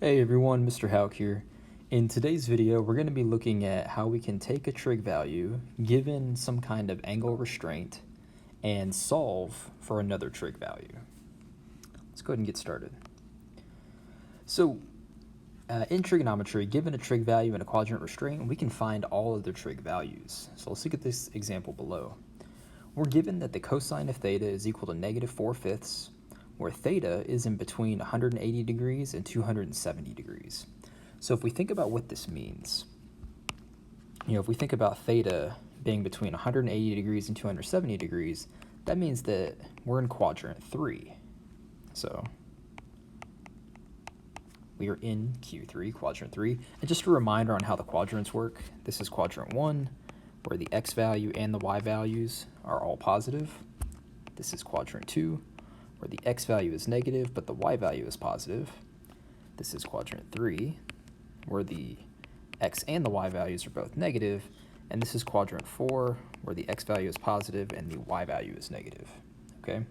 Hey everyone, Mr. Hauk here. In today's video, we're going to be looking at how we can take a trig value given some kind of angle restraint and solve for another trig value. Let's go ahead and get started. So in trigonometry, given a trig value and a quadrant restraint, we can find all of their trig values. So let's look at this example below. We're given that the cosine of theta is equal to -4/5, where theta is in between 180 degrees and 270 degrees. So if we think about what this means, if we think about theta being between 180 degrees and 270 degrees, that means that we're in quadrant 3. So we are in Q3, quadrant 3. And just a reminder on how the quadrants work, this is quadrant 1, where the x value and the y values are all positive. This is quadrant 2, where the x value is negative, but the y value is positive. This is quadrant 3, where the x and the y values are both negative. And this is quadrant 4, where the x value is positive and the y value is negative. Okay,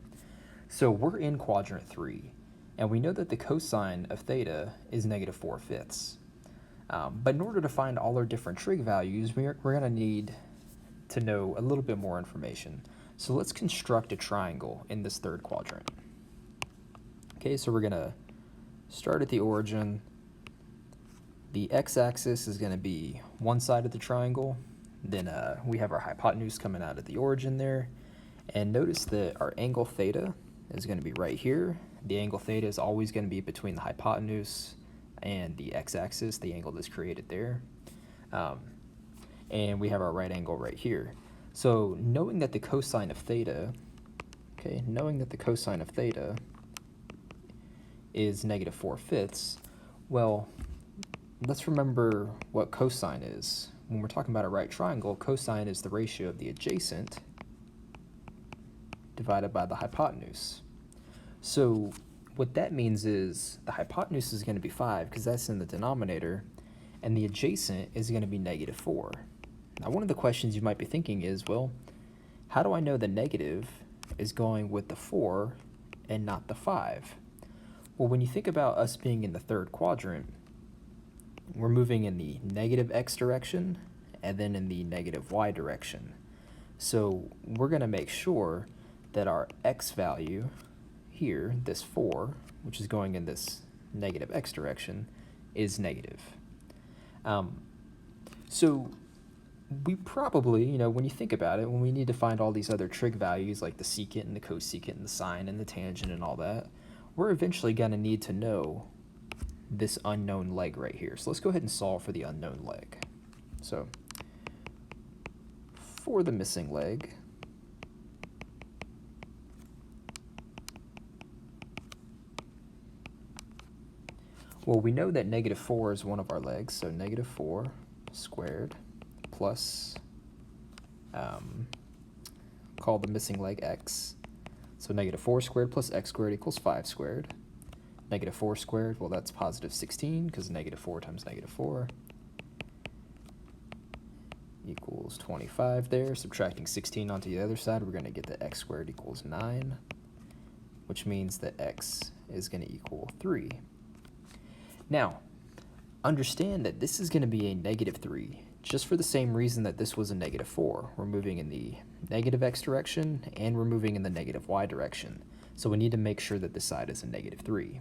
so we're in quadrant 3, and we know that the cosine of theta is -4/5. But in order to find all our different trig values, we're going to need to know a little bit more information. So let's construct a triangle in this third quadrant. Okay, so we're going to start at the origin. The x-axis is going to be one side of the triangle. Then we have our hypotenuse coming out at the origin there. And notice that our angle theta is going to be right here. The angle theta is always going to be between the hypotenuse and the x-axis, the angle that's created there. And we have our right angle right here. So knowing that the cosine of theta, is -4/5, well, let's remember what cosine is. When we're talking about a right triangle, cosine is the ratio of the adjacent divided by the hypotenuse. So what that means is the hypotenuse is going to be 5 because that's in the denominator, and the adjacent is going to be -4. Now, one of the questions you might be thinking is, well, how do I know the negative is going with the 4 and not the 5? Well, when you think about us being in the third quadrant, we're moving in the negative x direction and then in the negative y direction. So we're going to make sure that our x value here, this 4, which is going in this negative x direction, is negative. So we probably, when you think about it, when we need to find all these other trig values like the secant and the cosecant and the sine and the tangent and all that, we're eventually going to need to know this unknown leg right here. So let's go ahead and solve for the unknown leg. So for the missing leg, well, we know that -4 is one of our legs, so -4 squared plus, call the missing leg x. So -4 squared plus x squared equals 5 squared. -4 squared, well, that's +16 because -4 times -4 equals 25 there. Subtracting 16 onto the other side, we're going to get that x squared equals 9, which means that x is going to equal 3. Now, understand that this is going to be a -3, just for the same reason that this was a -4. We're moving in the negative x direction, and we're moving in the negative y direction. So we need to make sure that this side is a -3.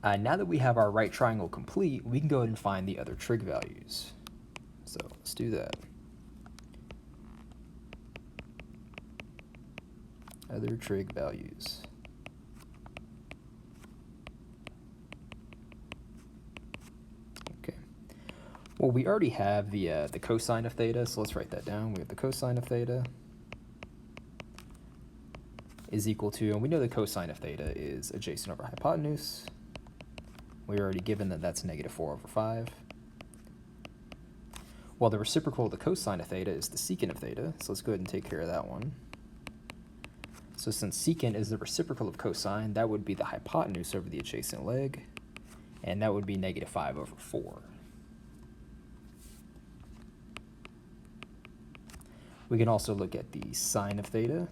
Now that we have our right triangle complete, we can go ahead and find the other trig values. So let's do that. Other trig values. Well, we already have the cosine of theta, so let's write that down. We have the cosine of theta is equal to, and we know the cosine of theta is adjacent over hypotenuse. We're already given that that's -4/5. Well, the reciprocal of the cosine of theta is the secant of theta, so let's go ahead and take care of that one. So since secant is the reciprocal of cosine, that would be the hypotenuse over the adjacent leg, and that would be -5/4. We can also look at the sine of theta.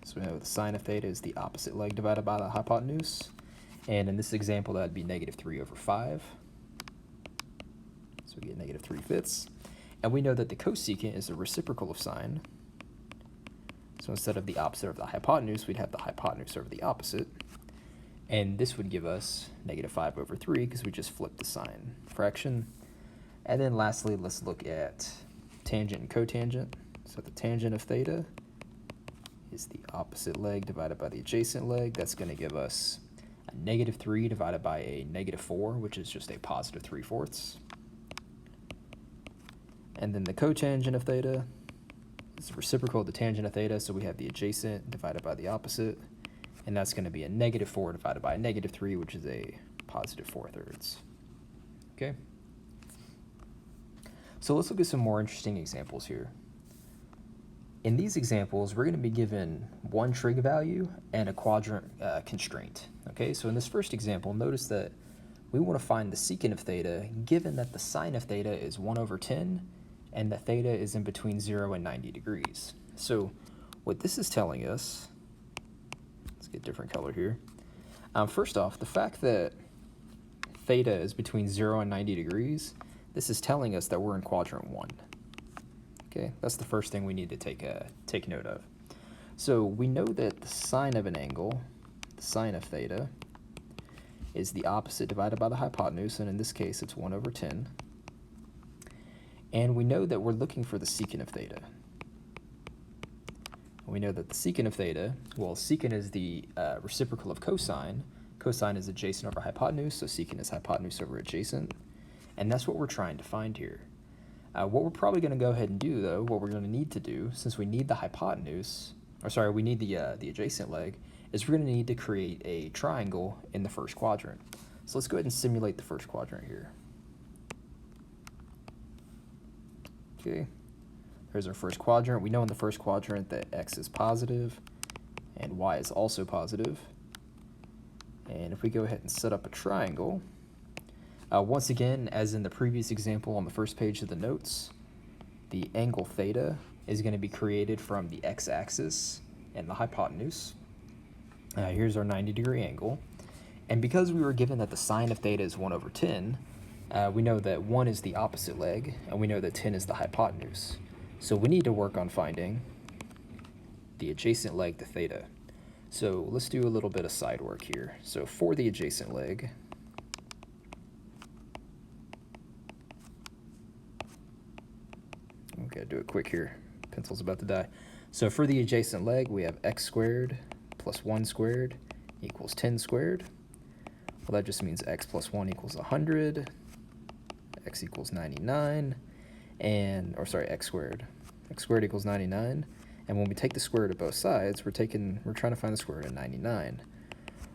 So we know the sine of theta is the opposite leg divided by the hypotenuse. And in this example, that would be -3/5. So we get -3/5. And we know that the cosecant is the reciprocal of sine. So instead of the opposite of the hypotenuse, we'd have the hypotenuse over the opposite. And this would give us -5/3 because we just flipped the sign fraction. And then lastly, let's look at tangent and cotangent. So the tangent of theta is the opposite leg divided by the adjacent leg. That's going to give us a -3 divided by a -4, which is just a positive 3/4. And then the cotangent of theta is the reciprocal of the tangent of theta, so we have the adjacent divided by the opposite, and that's going to be a -4 divided by a -3, which is a positive 4/3. Okay? So let's look at some more interesting examples here. In these examples, we're going to be given one trig value and a quadrant constraint. Okay, so in this first example, notice that we want to find the secant of theta given that the sine of theta is 1/10 and that theta is in between 0 and 90 degrees. So what this is telling us, let's get a different color here. First off, the fact that theta is between 0 and 90 degrees, this is telling us that we're in quadrant 1. Okay, that's the first thing we need to take note of. So we know that the sine of an angle, the sine of theta, is the opposite divided by the hypotenuse, and in this case it's 1/10. And we know that we're looking for the secant of theta. We know that the secant of theta, well, secant is the reciprocal of cosine. Cosine is adjacent over hypotenuse, so secant is hypotenuse over adjacent. And that's what we're trying to find here. What we're probably going to go ahead and do, though, what we're going to need to do, since we need the hypotenuse, or sorry, we need the adjacent leg, is we're going to need to create a triangle in the first quadrant. So let's go ahead and simulate the first quadrant here. Okay, there's our first quadrant. We know in the first quadrant that x is positive and y is also positive. And if we go ahead and set up a triangle, once again, as in the previous example on the first page of the notes, the angle theta is going to be created from the x-axis and the hypotenuse. Here's our 90-degree angle. And because we were given that the sine of theta is 1/10, we know that 1 is the opposite leg, and we know that 10 is the hypotenuse. So we need to work on finding the adjacent leg to theta. So let's do a little bit of side work here. So for the adjacent leg, okay, do it quick here. Pencil's about to die. So for the adjacent leg, we have x squared plus 1 squared equals 10 squared. Well, that just means x plus 1 equals 100, x equals 99, x squared. X squared equals 99, and when we take the square root of both sides, we're trying to find the square root of 99.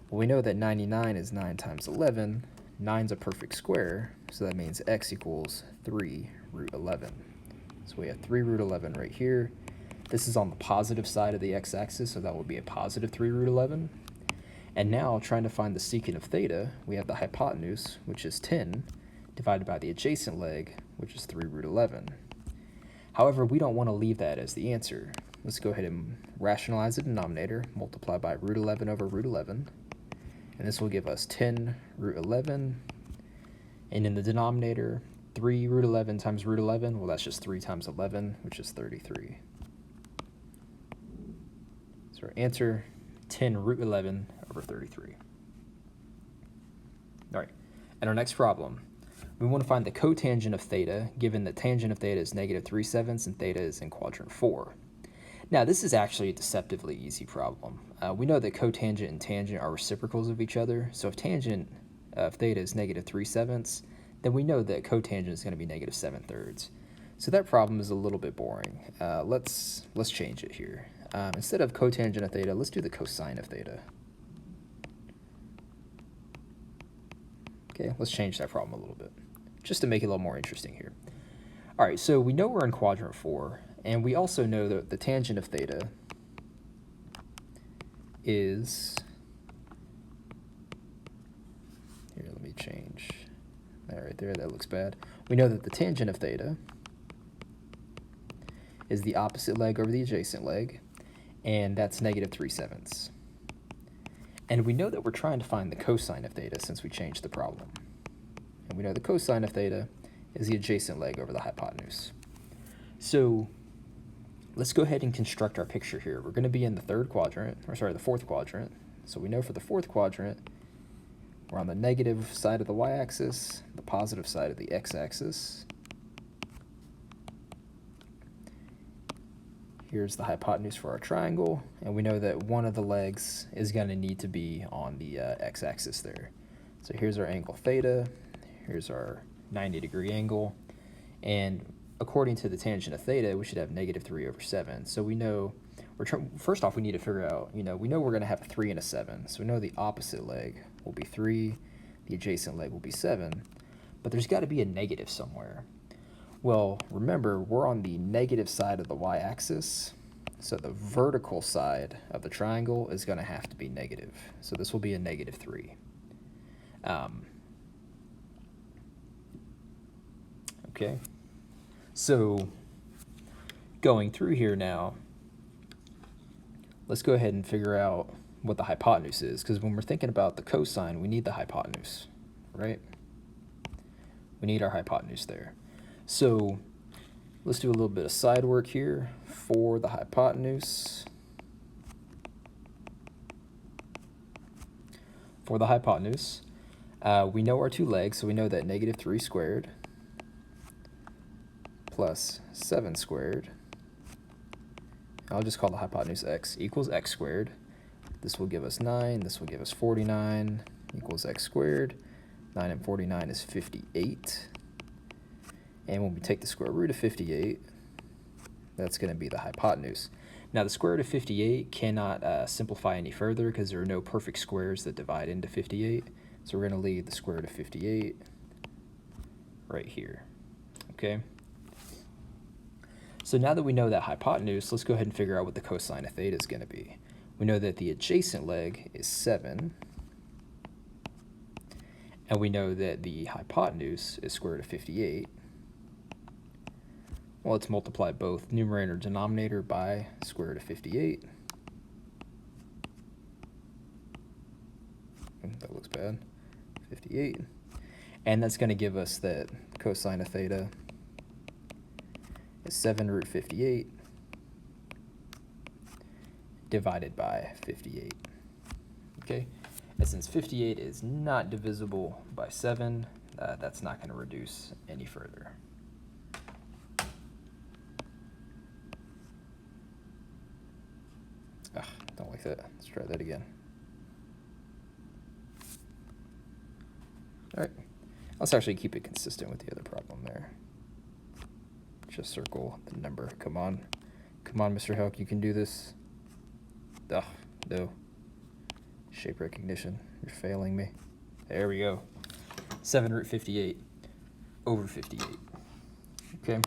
Well, we know that 99 is 9 times 11. 9's a perfect square, so that means x equals 3√11. So we have 3√11 right here. This is on the positive side of the x-axis, so that would be a positive 3√11. And now, trying to find the secant of theta, we have the hypotenuse, which is 10, divided by the adjacent leg, which is 3√11. However, we don't want to leave that as the answer. Let's go ahead and rationalize the denominator, multiply by √11 over √11, and this will give us 10√11, and in the denominator, 3√11 times √11, well, that's just 3 times 11, which is 33. So our answer, 10√11 over 33. All right, and our next problem, we want to find the cotangent of theta, given that tangent of theta is -3/7 and theta is in quadrant 4. Now, this is actually a deceptively easy problem. We know that cotangent and tangent are reciprocals of each other, so if tangent of theta is -3/7, then we know that cotangent is going to be -7/3. So that problem is a little bit boring. Let's change it here. Instead of cotangent of theta, let's do the cosine of theta. Okay, let's change that problem a little bit, just to make it a little more interesting here. All right, so we know we're in quadrant 4, and we also know that the tangent of theta is, here, let me change that right there, that looks bad. We know that the tangent of theta is the opposite leg over the adjacent leg, and that's -3/7. And we know that we're trying to find the cosine of theta since we changed the problem. And we know the cosine of theta is the adjacent leg over the hypotenuse. So let's go ahead and construct our picture here. We're going to be in the the fourth quadrant. So we know for the fourth quadrant, we're on the negative side of the y-axis, the positive side of the x-axis. Here's the hypotenuse for our triangle, and we know that one of the legs is going to need to be on the x-axis there. So here's our angle theta, here's our 90-degree angle, and according to the tangent of theta, we should have -3/7. So we know, first off, we need to figure out, we know we're going to have a 3 and a 7. So we know the opposite leg will be 3, the adjacent leg will be 7, but there's got to be a negative somewhere. Well, remember, we're on the negative side of the y-axis, so the vertical side of the triangle is going to have to be negative. So this will be a -3. Okay, so going through here now, let's go ahead and figure out what the hypotenuse is, because when we're thinking about the cosine, we need the hypotenuse, right? We need our hypotenuse there. So let's do a little bit of side work here for the hypotenuse. For the hypotenuse, we know our two legs, so we know that -3 squared plus 7 squared, I'll just call the hypotenuse x, equals x squared. This will give us 9, this will give us 49, equals x squared. 9 and 49 is 58. And when we take the square root of 58, that's going to be the hypotenuse. Now, the square root of 58 cannot simplify any further because there are no perfect squares that divide into 58. So we're going to leave the square root of 58 right here. Okay? So now that we know that hypotenuse, let's go ahead and figure out what the cosine of theta is going to be. We know that the adjacent leg is 7. And we know that the hypotenuse is square root of 58. Well, let's multiply both numerator and denominator by square root of 58. That looks bad. 58. And that's going to give us that cosine of theta is 7 root 58 divided by 58. Okay? And since 58 is not divisible by 7, that's not going to reduce any further. Don't like that. Let's try that again. All right. Let's actually keep it consistent with the other problem there. Just circle the number. Come on. Come on, Mr. Helk. You can do this. Ugh, no. Shape recognition. You're failing me. There we go. 7 root 58 over 58. Okay.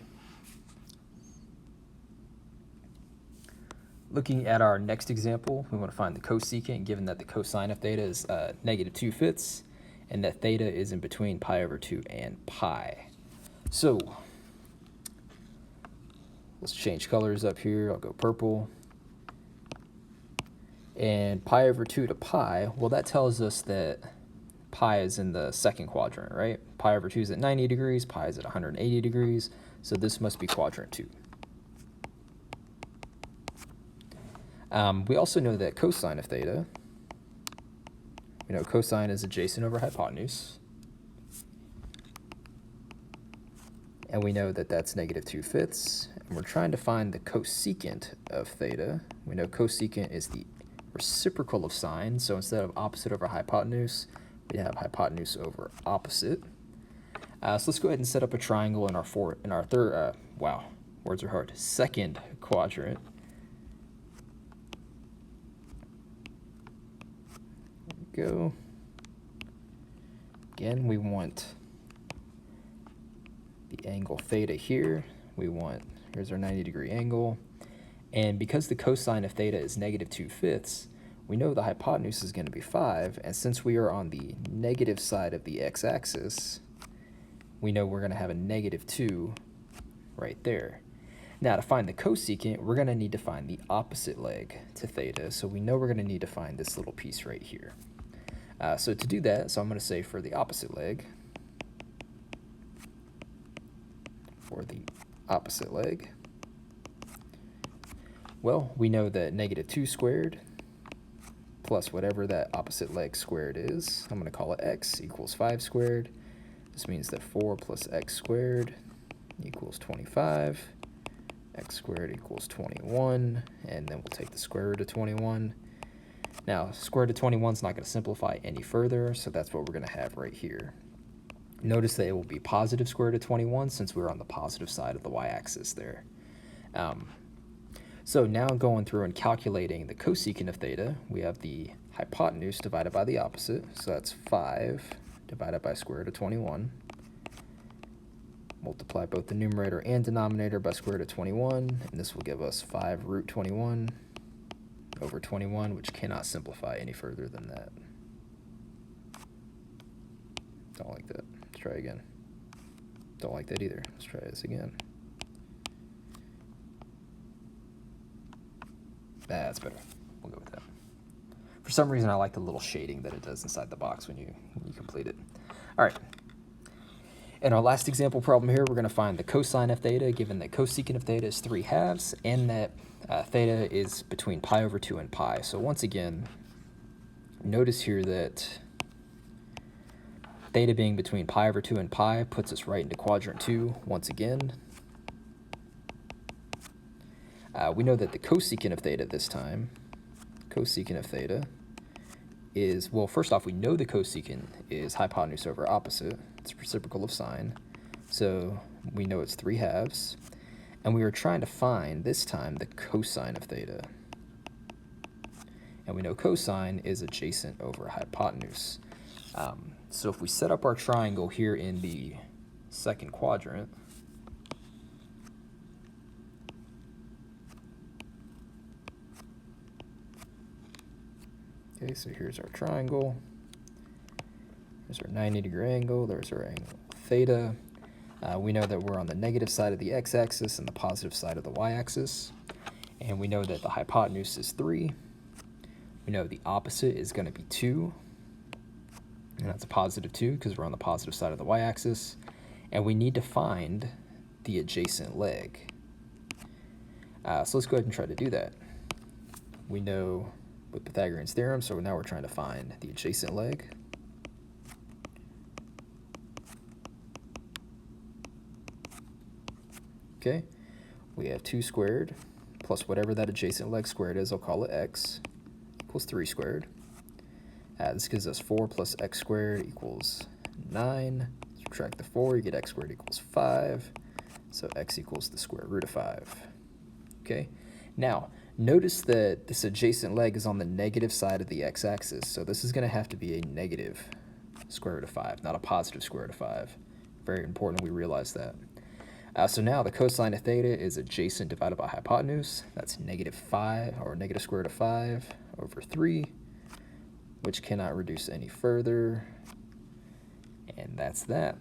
Looking at our next example, we want to find the cosecant, given that the cosine of theta is -2/5, and that theta is in between pi/2 and pi. So let's change colors up here. I'll go purple. And pi/2 to pi, well, that tells us that pi is in the second quadrant, right? Pi/2 is at 90 degrees, pi is at 180 degrees, so this must be quadrant 2. We also know that cosine of theta, we know cosine is adjacent over hypotenuse, and we know that that's -2/5, and we're trying to find the cosecant of theta. We know cosecant is the reciprocal of sine, so instead of opposite over hypotenuse, we have hypotenuse over opposite. So let's go ahead and set up a triangle in our third, wow, words are hard, second quadrant. There we go. Again, we want the angle theta here. Here's our 90-degree angle. And because the cosine of theta is -2/5, we know the hypotenuse is going to be 5. And since we are on the negative side of the x-axis, we know we're going to have a -2 right there. Now to find the cosecant, we're going to need to find the opposite leg to theta. So we know we're going to need to find this little piece right here. So to do that, I'm going to say for the opposite leg, well, we know that -2 squared plus whatever that opposite leg squared is, I'm going to call it x, equals 5 squared. This means that 4 plus x squared equals 25. X squared equals 21, and then we'll take the square root of 21. Now, square root of 21 is not going to simplify any further, so that's what we're going to have right here. Notice that it will be positive square root of 21 since we're on the positive side of the y-axis there. So now going through and calculating the cosecant of theta, we have the hypotenuse divided by the opposite, so that's 5 divided by square root of 21. Multiply both the numerator and denominator by square root of 21, and this will give us 5 root 21 over 21, which cannot simplify any further than that. Don't like that. Let's try again. Don't like that either. Let's try this again. That's better. We'll go with that. For some reason, I like the little shading that it does inside the box when you complete it. All right. In our last example problem here, we're going to find the cosine of theta, given that cosecant of theta is 3/2, and that theta is between pi over 2 and pi. So once again, notice here that theta being between pi over 2 and pi puts us right into quadrant 2 once again. We know that the cosecant of theta this time, cosecant of theta is, well, first off, we know the cosecant is hypotenuse over opposite. It's reciprocal of sine. So we know it's 3/2. And we were trying to find, this time, the cosine of theta. And we know cosine is adjacent over hypotenuse. So if we set up our triangle here in the second quadrant, okay, so here's our triangle. There's our 90-degree angle. There's our angle theta. We know that we're on the negative side of the x-axis and the positive side of the y-axis. And we know that the hypotenuse is 3. We know the opposite is going to be 2. And that's a positive 2 because we're on the positive side of the y-axis. And we need to find the adjacent leg. So let's go ahead and try to do that. We know with Pythagorean's theorem, so now we're trying to find the adjacent leg. Okay, we have 2 squared plus whatever that adjacent leg squared is, I'll call it x, equals 3 squared. This gives us 4 plus x squared equals 9. Subtract the 4, you get x squared equals 5. So x equals the square root of 5. Okay, now notice that this adjacent leg is on the negative side of the x-axis. So this is going to have to be a negative square root of 5, not a positive square root of 5. Very important we realize that. So now the cosine of theta is adjacent divided by hypotenuse. That's -5, or negative square root of 5 over 3, which cannot reduce any further. And that's that.